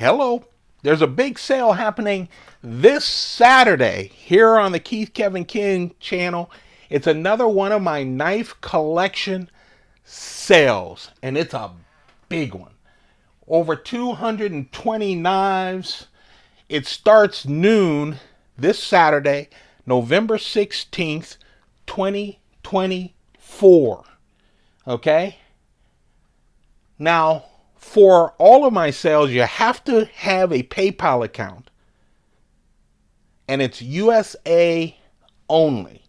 Hello. There's a big sale happening this Saturday here on the Keith Kevin King channel. It's another one of my knife collection sales, and it's a big one. Over 220 knives. It starts noon this Saturday, November 16th, 2024. Okay? Now, for all of my sales, you have to have a PayPal account. And it's USA only.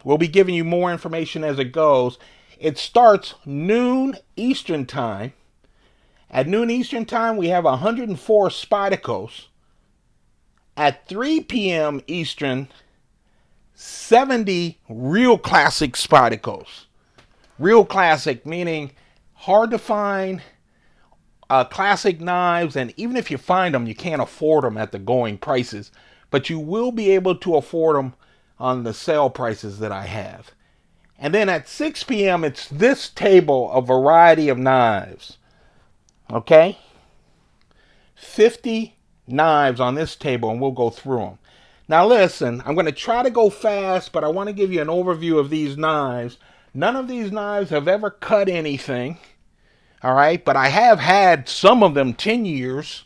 We'll be giving you more information as it goes. It starts noon Eastern Time. At noon Eastern Time, we have 104 Spidicos. At 3 p.m. Eastern, 70 real classic Spidicos. Real classic, meaning hard to find classic knives, and even if you find them, you can't afford them at the going prices, but you will be able to afford them on the sale prices that I have. And then at 6 p.m., it's this table, a variety of knives. Okay? 50 knives on this table, and we'll go through them. Now listen, I'm going to try to go fast, but I want to give you an overview of these knives. None of these knives have ever cut anything. All right, but I have had some of them 10 years,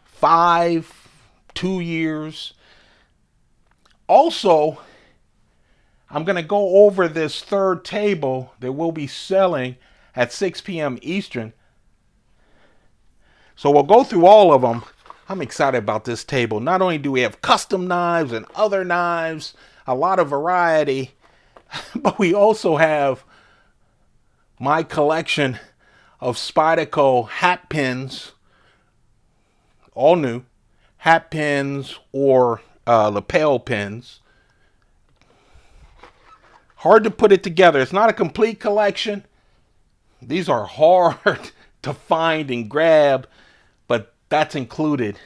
5, 2 years. Also, I'm going to go over this third table that we'll be selling at 6 p.m. Eastern. So we'll go through all of them. I'm excited about this table. Not only do we have custom knives and other knives, a lot of variety, but we also have my collection of Spyderco hat pins, all new, hat pins or lapel pins. Hard to put it together. It's not a complete collection. These are hard to find and grab, but that's included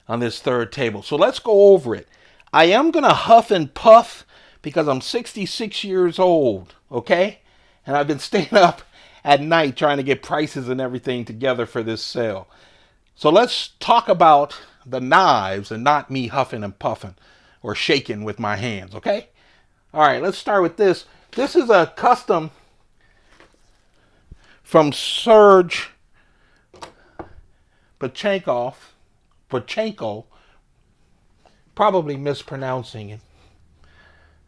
on this third table. So let's go over it. I am going to huff and puff because I'm 66 years old, okay? And I've been staying up at night trying to get prices and everything together for this sale. So let's talk about the knives and not me huffing and puffing or shaking with my hands, okay? All right, let's start with this. This is a custom from Serge Pachenko, probably mispronouncing it.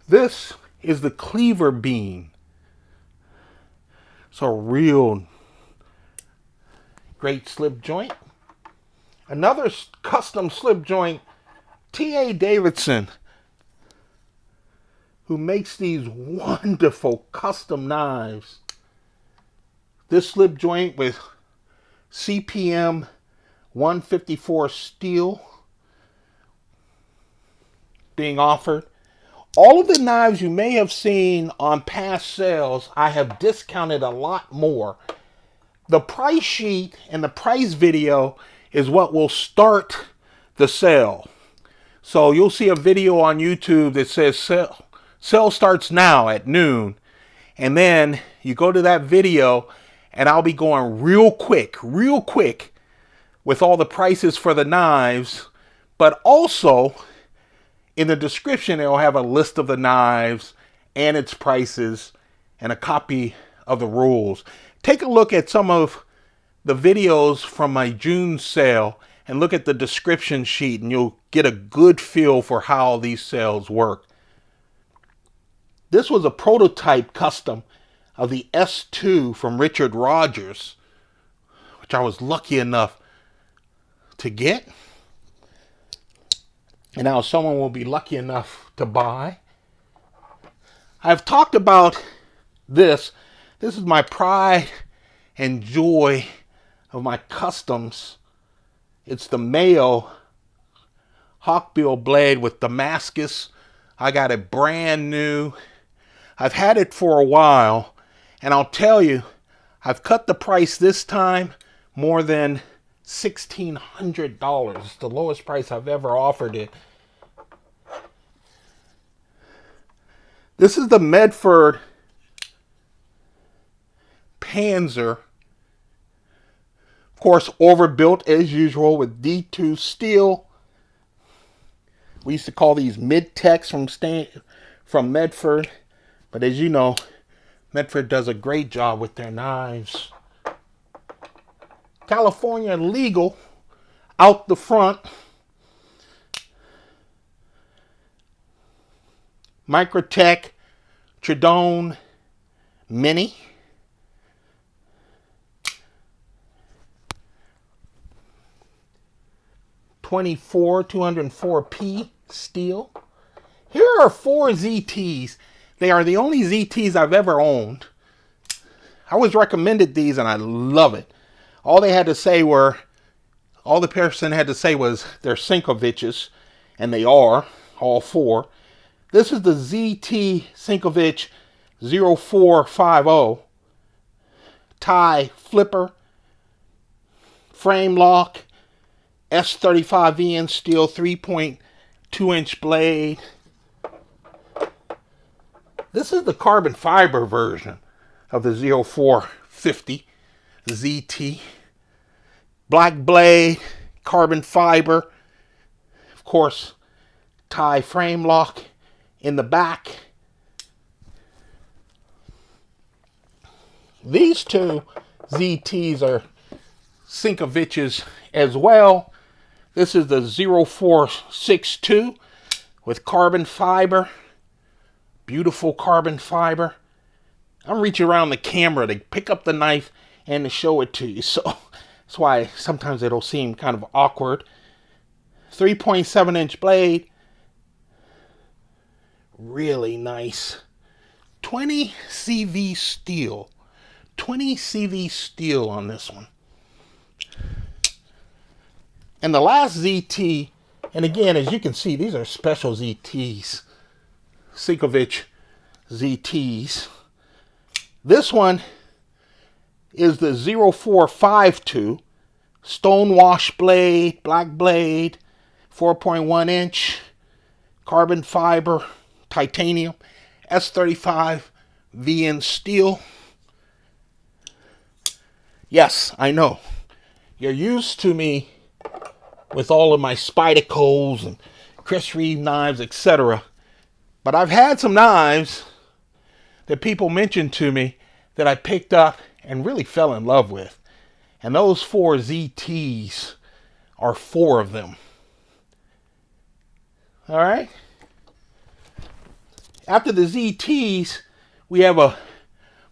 This is the cleaver beam. So real great slip joint. Another custom slip joint, T.A. Davidson, who makes these wonderful custom knives. This slip joint with CPM 154 steel being offered. All of the knives you may have seen on past sales, I have discounted a lot more. The price sheet and the price video is what will start the sale. So you'll see a video on YouTube that says sale starts now at noon. And then you go to that video and I'll be going real quick with all the prices for the knives. But also in the description, it'll have a list of the knives and its prices and a copy of the rules. Take a look at some of the videos from my June sale and look at the description sheet and you'll get a good feel for how these sales work. This was a prototype custom of the S2 from Richard Rogers, which I was lucky enough to get. And now someone will be lucky enough to buy. I've talked about this. This is my pride and joy of my customs. It's the Mayo Hawkbill blade with Damascus. I got it brand new. I've had it for a while. And I'll tell you, I've cut the price this time more than $1,600. It's the lowest price I've ever offered it. This is the Medford Panzer Of course, overbuilt as usual with D2 steel. We used to call these mid-techs from Medford. But as you know, Medford does a great job with their knives. California legal out the front. Microtech Tridone Mini. .24 204p steel. Here are 4 ZTs. They are the only ZTs I've ever owned. I was recommended these and I love it. All the person had to say was they're Sinkoviches, and they are, all 4. This is the ZT Sinkovich 0450 tie flipper, frame lock, S35 VN steel 3.2-inch blade. This is the carbon fiber version of the 0450 ZT. Black blade, carbon fiber, of course, tie frame lock in the back. These 2 ZTs are Sinkoviches as well. This is the 0462 with carbon fiber. Beautiful carbon fiber. I'm reaching around the camera to pick up the knife and to show it to you. So that's why sometimes it'll seem kind of awkward. 3.7-inch blade. Really nice. 20 CV steel. 20 CV steel on this one. And the last ZT, and again, as you can see, these are special ZTs. Sinkovich ZTs. This one is the 0452 stonewash blade, black blade, 4.1-inch, carbon fiber, titanium, S35 VN steel. Yes, I know. You're used to me with all of my Spydicos and Chris Reeve knives, etc. But I've had some knives that people mentioned to me that I picked up and really fell in love with. And those 4 ZTs are 4 of them. All right. After the ZTs, we have a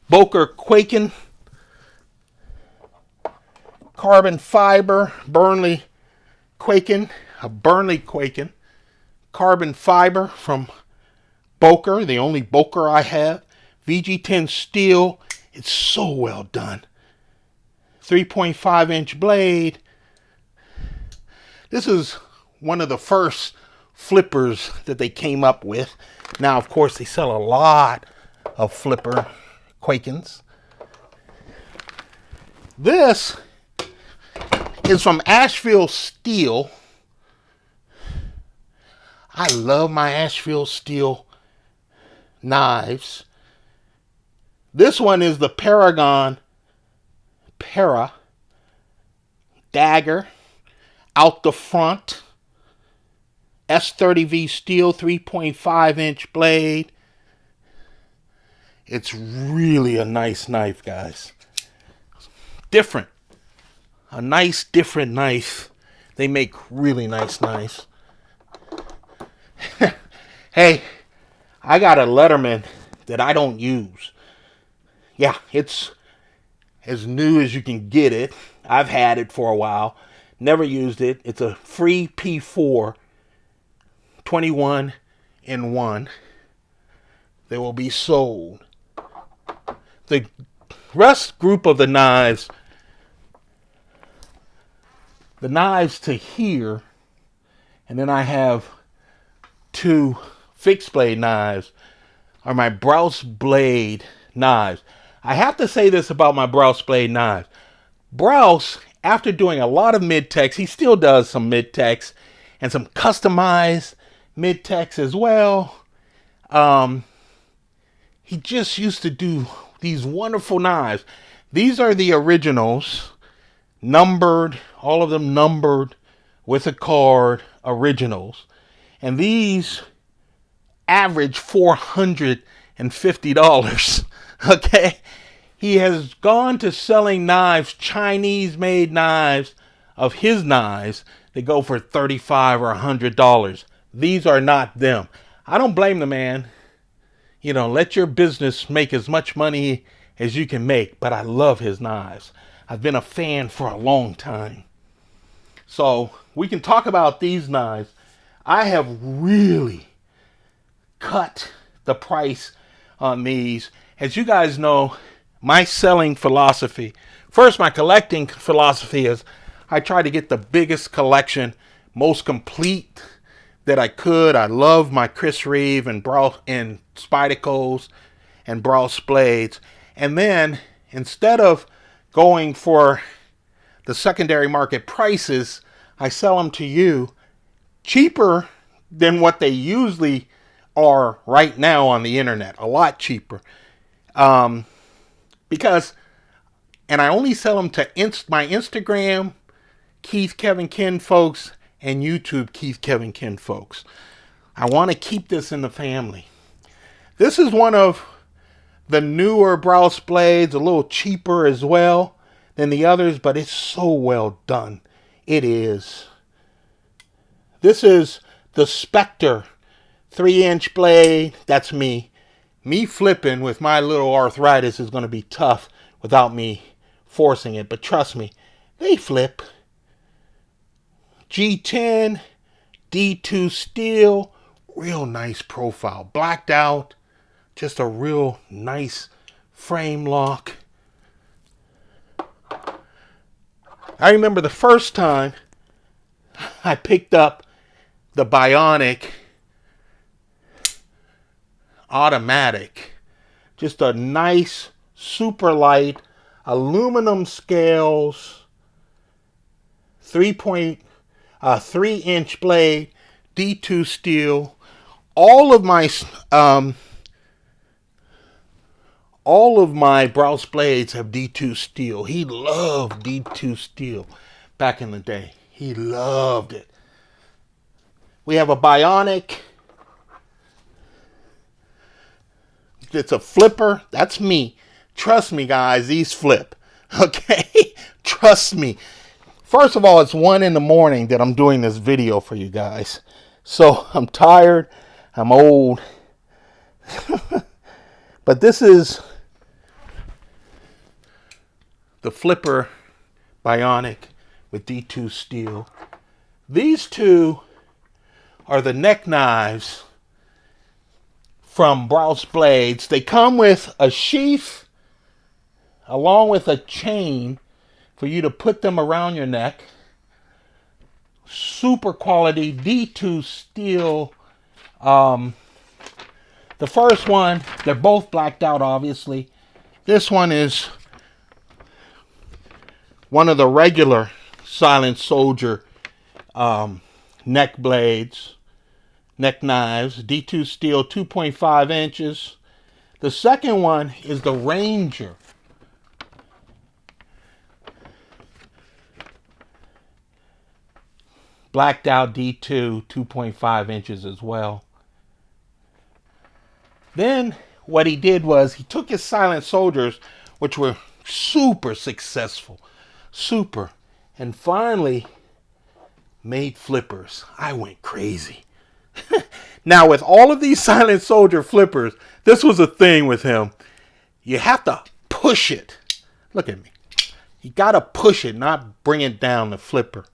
Boker Quaken carbon fiber, Burnley Quaken, a Burnley Quaken carbon fiber from Boker, the only Boker I have. VG10 steel. It's so well done. 3.5-inch blade. This is one of the first flippers that they came up with. Now, of course, they sell a lot of flipper Quakens. This is from Asheville Steel. I love my Asheville Steel knives. This one is the Paragon Para dagger out the front. S30V steel, 3.5-inch blade. It's really a nice knife, guys. Different. A nice, different knife. They make really nice knives. Hey, I got a Letterman that I don't use. Yeah, it's as new as you can get it. I've had it for a while. Never used it. It's a free P4, 21 in 1. They will be sold. The rest group of the knives to here, and then I have 2 fixed blade knives, are my Brous Blade knives. I have to say this about my Brous Blade knives. Brous, after doing a lot of mid-techs, he still does some mid-techs and some customized mid-techs as well. He just used to do these wonderful knives. These are the originals. numbered, all of them numbered with a card, originals. And these average $450. Okay? He has gone to selling knives, Chinese made knives of his knives that go for $35 or $100. These are not them. I don't blame the man. You know, let your business make as much money as you can make, but I love his knives. I've been a fan for a long time. So we can talk about these knives. I have really cut the price on these. As you guys know, my selling philosophy, first, my collecting philosophy is I try to get the biggest collection, most complete that I could. I love my Chris Reeve and Spidicles and Brous Blades. And then instead of going for the secondary market prices, I sell them to you cheaper than what they usually are right now on the internet. A lot cheaper. Because, and I only sell them to my Instagram, Keith Kevin Ken folks, and YouTube Keith Kevin Ken folks. I want to keep this in the family. This is one of the newer Brous Blades, a little cheaper as well than the others, but it's so well done. It is. This is the Spectre 3-inch blade. That's me. Me flipping with my little arthritis is going to be tough without me forcing it. But trust me, they flip. G10, D2 steel, real nice profile. Blacked out, just a real nice frame lock. I remember the first time I picked up the Bionic automatic. Just a nice, super light, aluminum scales, 3-inch blade, D2 steel. All of my Brous Blades have D2 steel. He loved D2 steel back in the day. He loved it. We have a Bionic. It's a flipper. That's me. Trust me, guys, these flip. Okay? Trust me. First of all, it's 1 a.m. that I'm doing this video for you guys. So I'm tired. I'm old. But this is the flipper Bionic with D2 steel. These two are the neck knives from Brous Blades. They come with a sheath along with a chain for you to put them around your neck. Super quality D2 steel. The first one, they're both blacked out, obviously. This one is one of the regular Silent Soldier neck blades. Neck knives, D2 steel, 2.5 inches. The second one is the Ranger. Blacked out D2, 2.5 inches as well. Then what he did was he took his Silent Soldiers, which were super successful, and finally made flippers. I went crazy. Now, with all of these Silent Soldier flippers, this was a thing with him. You have to push it. Look at me. You got to push it, not bring it down the flipper.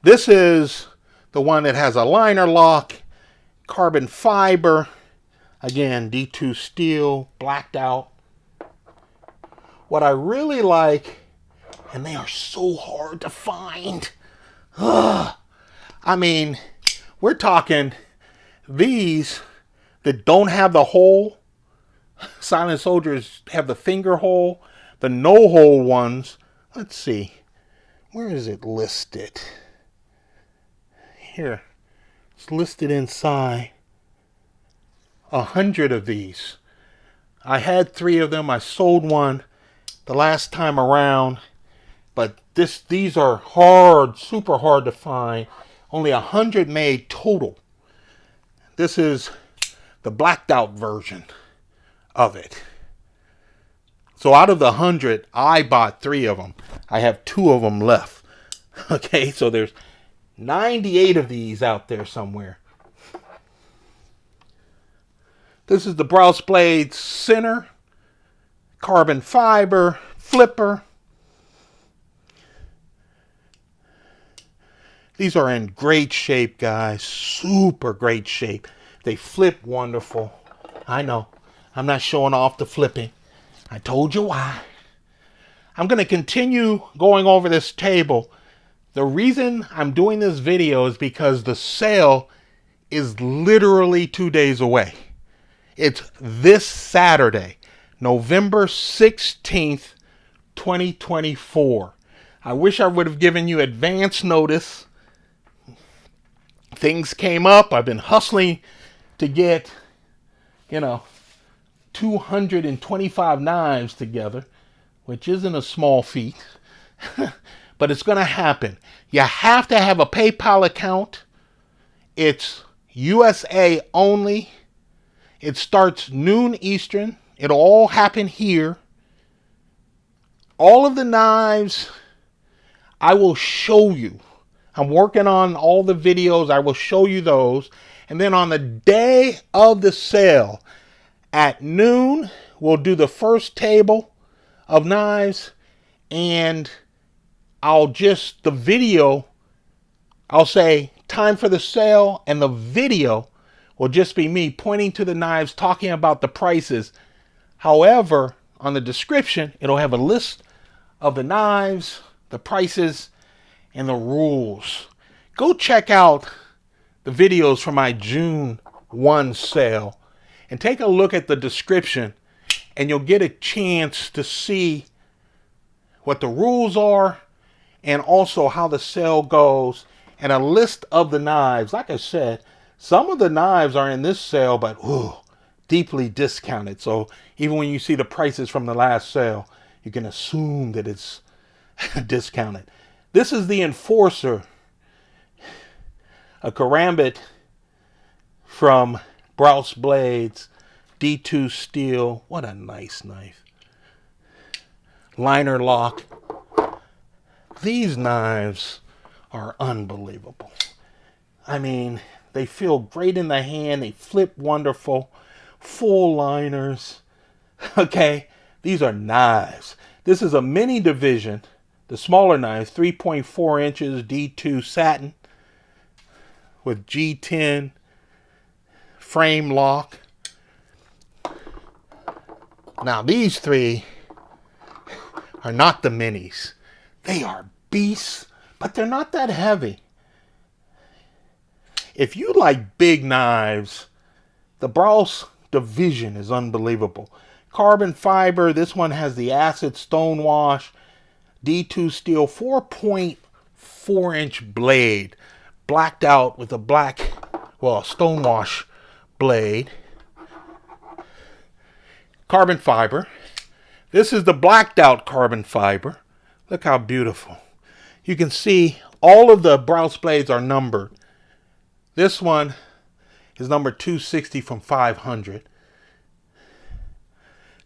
This is the one that has a liner lock, carbon fiber. Again, D2 steel, blacked out. What I really like, and they are so hard to find. I mean, we're talking these that don't have the hole. Silent Soldiers have the finger hole. The no hole ones, let's see. Where is it listed? Here. It's listed inside. 100 of these. I had 3 of them. I sold one the last time around. But these are hard, super hard to find. Only 100 made total. This is the blacked out version of it. So out of the 100, I bought 3 of them. I have 2 of them left. Okay, so there's 98 of these out there somewhere. This is the Brous Blades center, carbon fiber, flipper. These are in great shape, guys. Super great shape. They flip wonderful. I know. I'm not showing off the flipping. I told you why. I'm going to continue going over this table. The reason I'm doing this video is because the sale is literally 2 days away. It's this Saturday, November 16th, 2024. I wish I would have given you advance notice. Things came up. I've been hustling to get, 225 knives together, which isn't a small feat, but it's going to happen. You have to have a PayPal account. It's USA only. It starts noon Eastern. It'll all happen here. All of the knives, I will show you. I'm working on all the videos. I will show you those. And then on the day of the sale, at noon, we'll do the first table of knives. And I'll say time for the sale, and the video will just be me pointing to the knives, talking about the prices. However, on the description, it'll have a list of the knives, the prices, and the rules. Go check out the videos from my June 1 sale and take a look at the description, and you'll get a chance to see what the rules are and also how the sale goes and a list of the knives. Like I said, some of the knives are in this sale, but deeply discounted. So even when you see the prices from the last sale, you can assume that it's discounted. This is the Enforcer, a karambit from Brous Blades, D2 steel. What a nice knife. Liner lock. These knives are unbelievable. I mean, they feel great in the hand. They flip wonderful. Full liners. Okay, these are knives. This is a mini division. The smaller knives, 3.4 inches D2 satin with G10 frame lock. Now these 3 are not the minis. They are beasts, but they're not that heavy. If you like big knives, the Brous division is unbelievable. Carbon fiber, this one has the acid stonewash, D2 steel, 4.4 inch blade, blacked out with a stonewash blade. Carbon fiber. This is the blacked out carbon fiber. Look how beautiful. You can see all of the Brous blades are numbered. This one is number 260 from 500.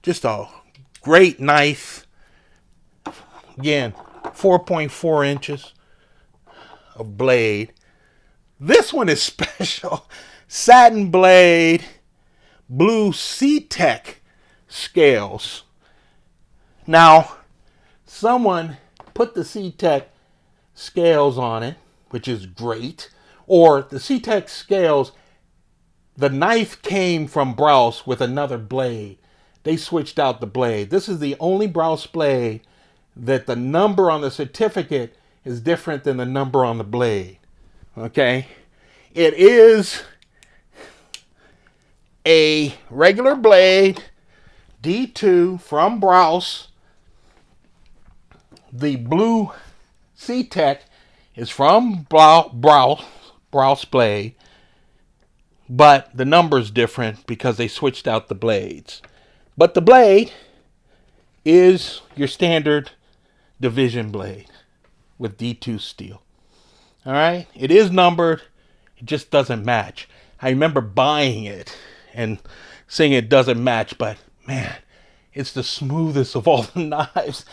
Just a great knife. Again, 4.4 inches of blade. This one is special. Satin blade, blue C-Tech scales. Now, someone put the C-Tech scales on it, which is great. Or the C-Tech scales, the knife came from Brous with another blade. They switched out the blade. This is the only Brous blade that the number on the certificate is different than the number on the blade. Okay? It is a regular blade, D2 from Brous. The blue C-Tech is from Brous blade, but the number's different because they switched out the blades. But the blade is your standard division blade with D2 steel. All right, it is numbered. It just doesn't match. I remember buying it and saying it doesn't match, but man, it's the smoothest of all the knives.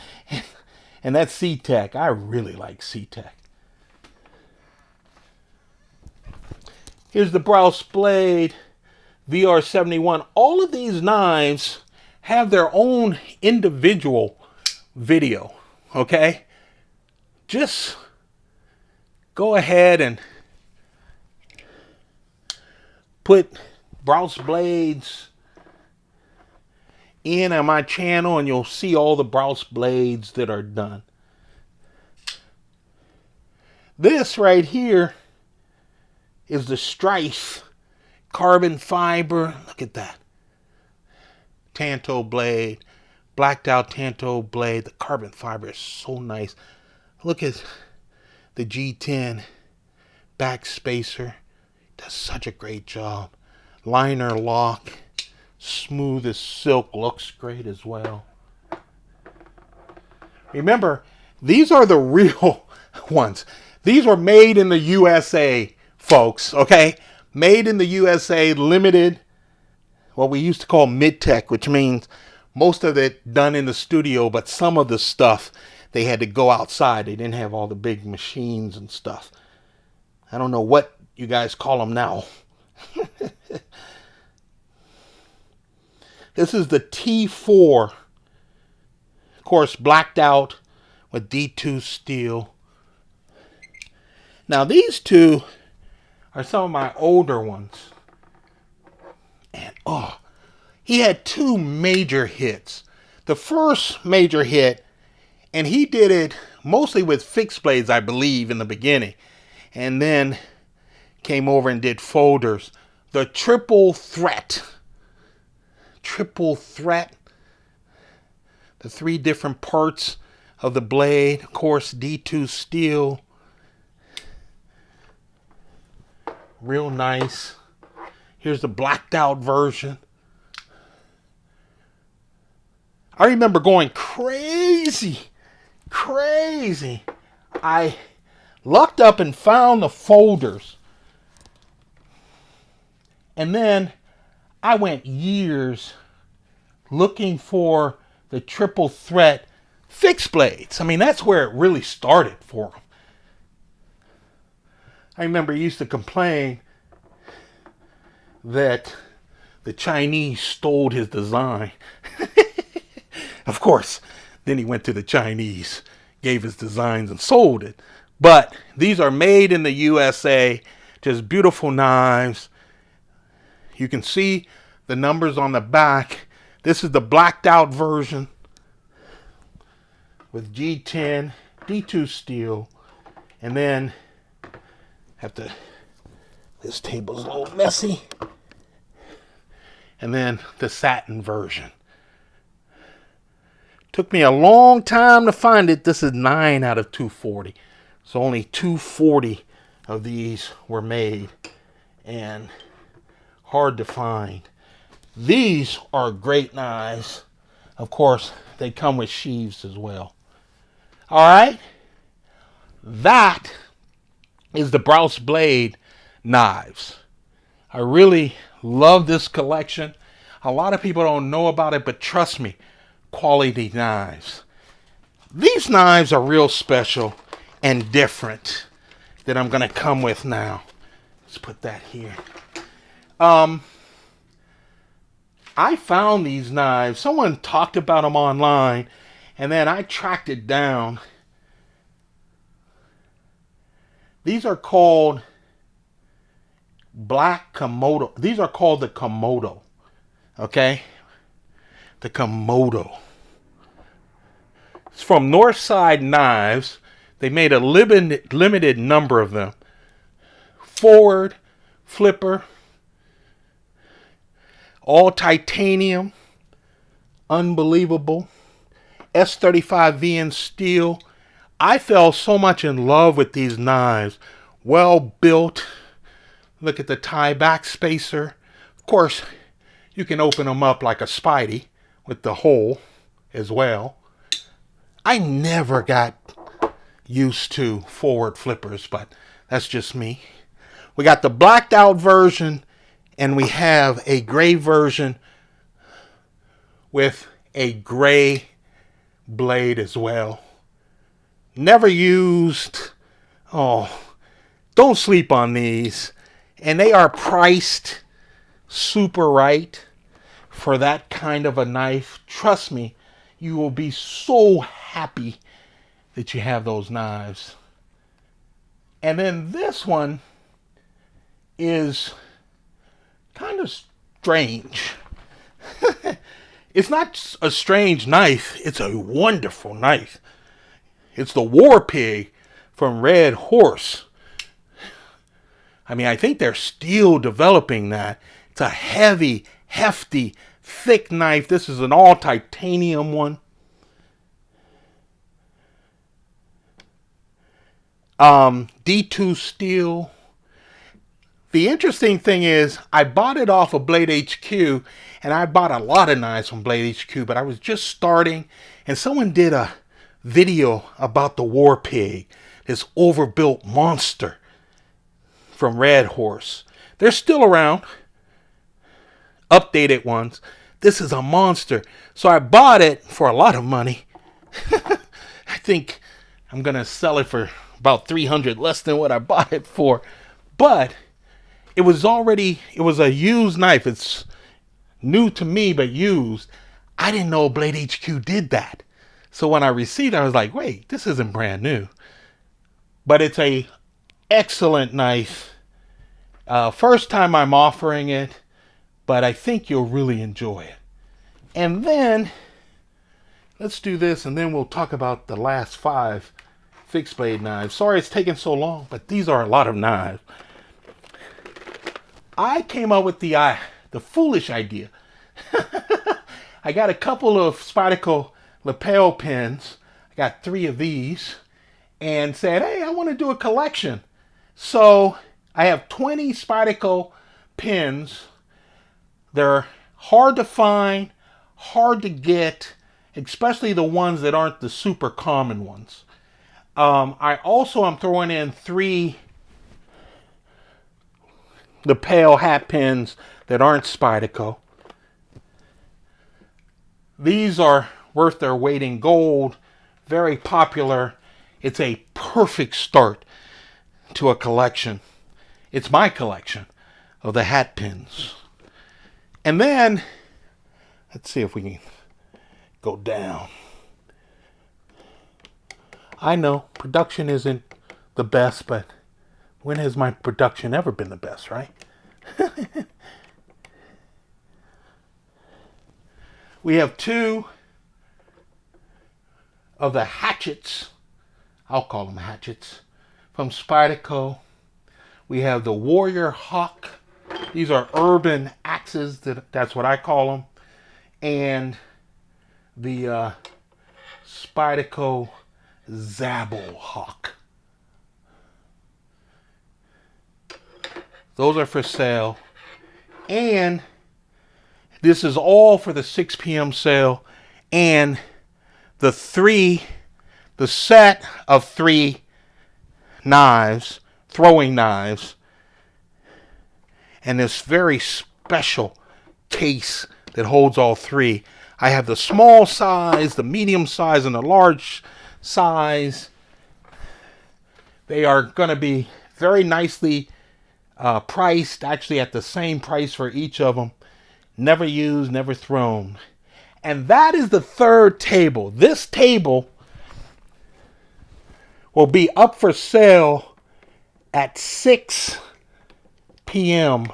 And that's C-Tech. I really like C-Tech. Here's the Brous Blade VR71. All of these knives have their own individual video, okay? Just go ahead and put Brous Blades in on my channel and you'll see all the Brous Blades that are done. This right here is the Strife carbon fiber. Look at that. Tanto blade, blacked out Tanto blade. The carbon fiber is so nice. Look at the G10 back spacer. Does such a great job. Liner lock, smooth as silk, looks great as well. Remember, these are the real ones. These were made in the USA, folks, okay? Made in the USA, limited, what we used to call mid-tech, which means most of it done in the studio, but some of the stuff they had to go outside. They didn't have all the big machines and stuff. I don't know what you guys call them now. This is the T4. Of course, blacked out with D2 steel. Now, these two are some of my older ones. And, oh, he had two major hits. The first major hit, and he did it mostly with fixed blades, I believe, in the beginning. And then came over and did folders. The triple threat. Triple threat. The three different parts of the blade. Of course, D2 steel. Real nice. Here's the blacked out version. I remember going crazy. I looked up and found the folders. And then I went years looking for the triple threat fixed blades. I mean, that's where it really started for them. I remember he used to complain that the Chinese stole his design. Of course, then he went to the Chinese, gave his designs and sold it. But these are made in the USA, just beautiful knives. You can see the numbers on the back. This is the blacked out version with G10, D2 steel, and then this table's a little messy. And then the satin version. Took me a long time to find it. This is 9 out of 240. So only 240 of these were made. And hard to find. These are great knives. Of course, they come with sheaths as well. All right. That is the Brous Blade knives. I really love this collection. A lot of people don't know about it, but trust me, quality knives. These knives are real special and different that I'm going to come with now. Let's put that here. I found these knives. Someone talked about them online, and then I tracked it down. These are called black Komodo. These are called the Komodo. Okay? The Komodo. It's from Northside Knives. They made a limited number of them. Forward, flipper, all titanium, unbelievable. S35VN steel. I fell so much in love with these knives. Well built. Look at the tie back spacer. Of course, you can open them up like a Spidey with the hole as well. I never got used to forward flippers, but that's just me. We got the blacked out version, and we have a gray version with a gray blade as well. Never used. Oh, don't sleep on these. And they are priced super right for that kind of a knife. Trust me, you will be so happy that you have those knives. And then this one is kind of strange. It's not a strange knife, it's a wonderful knife. It's the War Pig from Red Horse. I mean, I think they're still developing that. It's a heavy, hefty, thick knife. This is an all titanium one. D2 steel. The interesting thing is, I bought it off of Blade HQ, and I bought a lot of knives from Blade HQ, but I was just starting, and someone did a video about the War Pig, this overbuilt monster from Red Horse. They're still around, updated ones. This is a monster. So I bought it for a lot of money. I think I'm going to sell it for about $300, less than what I bought it for. But it was a used knife. It's new to me, but used. I didn't know Blade HQ did that. So when I received it, I was like, wait, this isn't brand new. But it's a excellent knife. First time I'm offering it, but I think you'll really enjoy it. And then, let's do this, and then we'll talk about the last 5 fixed blade knives. Sorry it's taking so long, but these are a lot of knives. I came up with the foolish idea. I got a couple of Spyderco lapel pins. I got 3 of these, and said, hey, I want to do a collection. So I have 20 Spyderco pins. They're hard to find, hard to get, especially the ones that aren't the super common ones. I also am throwing in 3 lapel hat pins that aren't Spyderco. These are worth their weight in gold, very popular. It's a perfect start to a collection. It's my collection of the hat pins. And then, let's see if we can go down. I know production isn't the best, but when has my production ever been the best, right? We have 2 of the hatchets. I'll call them hatchets from Spyderco. We have the Warrior Hawk. These are urban axes. That's what I call them. And the Spyderco Zabel Hawk. Those are for sale. And this is all for the 6 p.m. sale. And the set of 3 knives, throwing knives, and this very special case that holds all 3. I have the small size, the medium size, and the large size. They are going to be very nicely priced, actually at the same price for each of them. Never used, never thrown. And that is the 3rd table. This table will be up for sale at 6 p.m.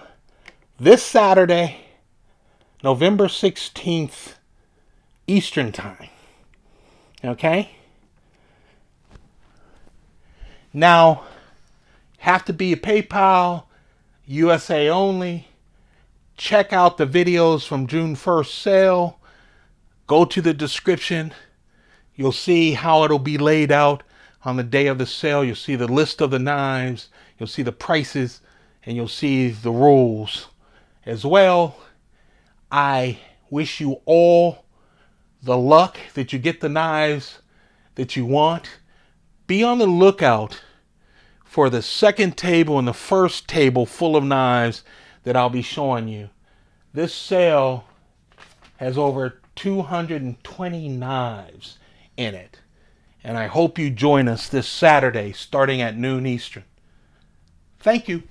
this Saturday, November 16th, Eastern Time. Okay? Now, have to be a PayPal, USA only. Check out the videos from June 1st sale. Go to the description. You'll see how it'll be laid out on the day of the sale. You'll see the list of the knives. You'll see the prices. And you'll see the rules as well. I wish you all the luck that you get the knives that you want, be on the lookout for the second table and the first table full of knives that I'll be showing you. This sale has over 220 knives in it. And I hope you join us this Saturday starting at noon Eastern. Thank you.